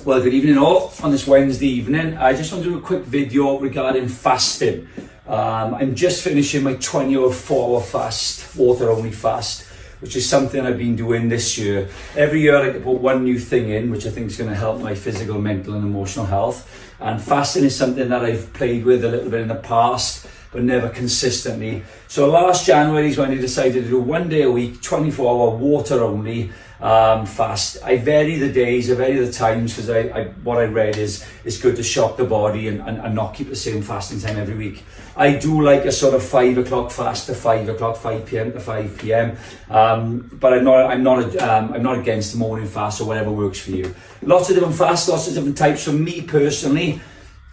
Well, good evening all. On this Wednesday evening, I just want to do a quick video regarding fasting. I'm just finishing my 24-hour fast, water-only fast, which is something I've been doing this year. Every year I like to put one new thing in, which I think is going to help my physical, mental and emotional health. And fasting is something that I've played with a little bit in the past, but never consistently. So last January is when I decided to do 1 day a week, 24-hour water-only fast. I vary the days, I vary the times, because what I read is it's good to shock the body and not keep the same fasting time every week. I do like a sort of 5 o'clock fast to 5 o'clock, 5 p.m. to 5 p.m. But I'm not against the morning fast or whatever works for you. Lots of different fasts, lots of different types. For me personally,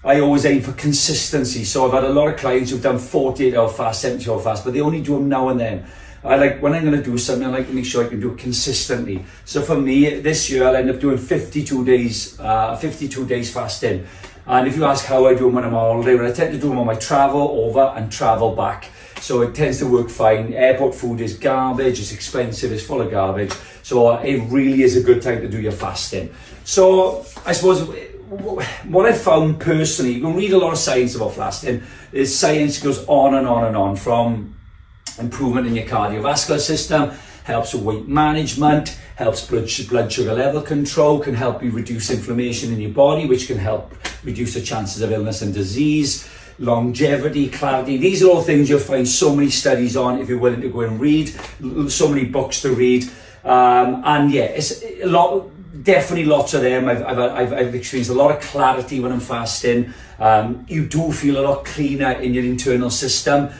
I always aim for consistency. So I've had a lot of clients who've done 48-hour fast, 72-hour fast, but they only do them now and then. I like, when I'm going to do something, I like to make sure I can do it consistently. So for me, this year, I'll end up doing 52 days fasting. And if you ask how I do them when I'm on holiday, well, I tend to do them on my travel over and travel back. So it tends to work fine. Airport food is garbage, it's expensive, it's full of garbage. So it really is a good time to do your fasting. So I suppose what I found personally, you can read a lot of science about fasting. Is science goes on and on and on, from improvement in your cardiovascular system, helps with weight management, helps blood sugar level control, can help you reduce inflammation in your body, which can help reduce the chances of illness and disease, longevity, clarity. These are all things you'll find so many studies on if you're willing to go and read, so many books to read. And yeah, it's a lot, definitely lots of them. I've experienced a lot of clarity when I'm fasting. You do feel a lot cleaner in your internal system.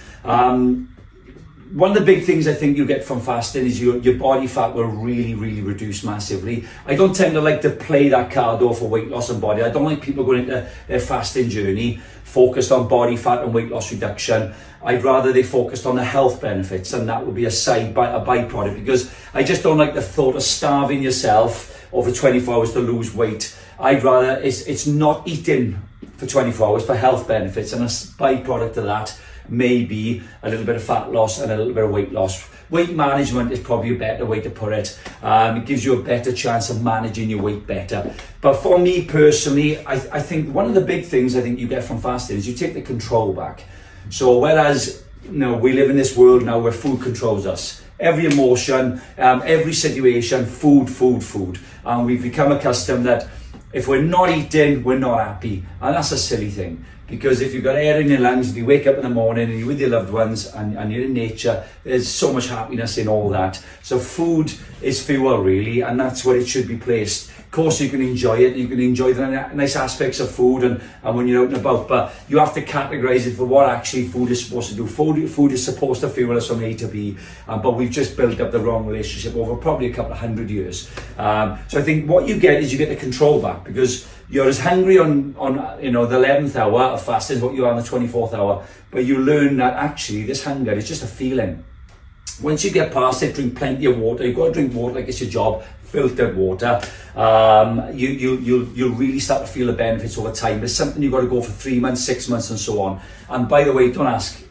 One of the big things I think you get from fasting is your body fat will really reduce massively. I don't tend to like to play that card though for weight loss and body. I don't like people going into their fasting journey focused on body fat and weight loss reduction. I'd rather they focused on the health benefits, and that would be a byproduct, because I just don't like the thought of starving yourself over 24 hours to lose weight. I'd rather, it's not eating for 24 hours for health benefits, and a byproduct of that maybe a little bit of fat loss and a little bit of weight loss. Weight management is probably a better way to put it. It gives you a better chance of managing your weight better. But for me personally, I think one of the big things I think you get from fasting is you take the control back. So whereas we live in this world now where food controls us, every emotion, every situation, food, and we've become accustomed that if we're not eating, we're not happy, and that's a silly thing. Because if you've got air in your lungs and you wake up in the morning and you're with your loved ones and you're in nature, there's so much happiness in all that. So food is fuel really, and that's where it should be placed. Of course you can enjoy it, you can enjoy the nice aspects of food and when you're out and about, but you have to categorize it for what actually food is supposed to do. Food is supposed to fuel us from A to B, but we've just built up the wrong relationship over probably a couple of 100 years. So I think what you get is you get the control back, because you're as hungry on the 11th hour of fasting as what you are on the 24th hour, but you learn that actually this hunger is just a feeling. Once you get past it, drink plenty of water. You've got to drink water like it's your job, filtered water. You'll really start to feel the benefits over time. It's something you've got to go for 3 months, 6 months and so on. And by the way, don't ask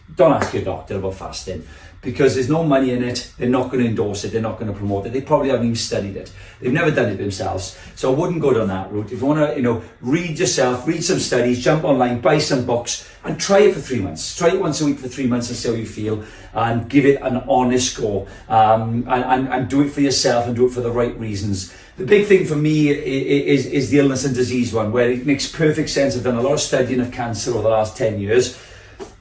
your doctor about fasting, because there's no money in it. They're not going to endorse it. They're not going to promote it. They probably haven't even studied it. They've never done it themselves. So I wouldn't go down that route. If you want to, read yourself, read some studies, jump online, buy some books and try it for 3 months. Try it once a week for 3 months and see how you feel, and give it an honest go, and do it for yourself and do it for the right reasons. The big thing for me is the illness and disease one, where it makes perfect sense. I've done a lot of studying of cancer over the last 10 years,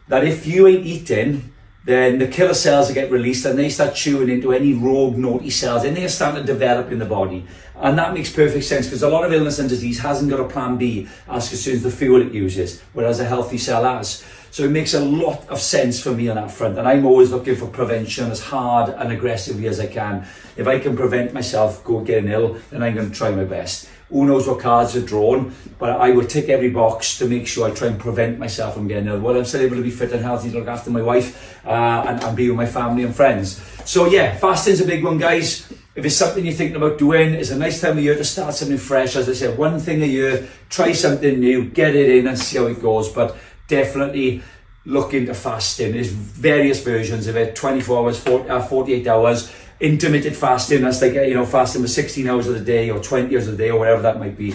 that if you ain't eating, then the killer cells will get released and they start chewing into any rogue, naughty cells, and they start to develop in the body. And that makes perfect sense, because a lot of illness and disease hasn't got a plan B as concerns the fuel it uses, whereas a healthy cell has. So it makes a lot of sense for me on that front, and I'm always looking for prevention as hard and aggressively as I can. If I can prevent myself getting ill, then I'm going to try my best. Who knows what cards are drawn, but I will tick every box to make sure I try and prevent myself from getting ill. Well, I'm still able to be fit and healthy, to look after my wife and be with my family and friends. So yeah, fasting's a big one, guys. If it's something you're thinking about doing, it's a nice time of year to start something fresh. As I said, one thing a year, try something new, get it in and see how it goes. But definitely look into fasting. There's various versions of it, 24 hours, 48 hours. Intermittent fasting, that's like, fasting for 16 hours of the day or 20 hours of the day or whatever that might be.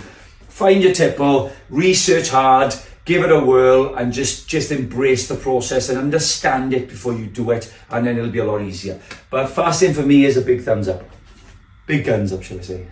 find your tipple, research hard, give it a whirl, and just embrace the process and understand it before you do it, and then it'll be a lot easier. But fasting for me is a big thumbs up. Big guns up, shall I say.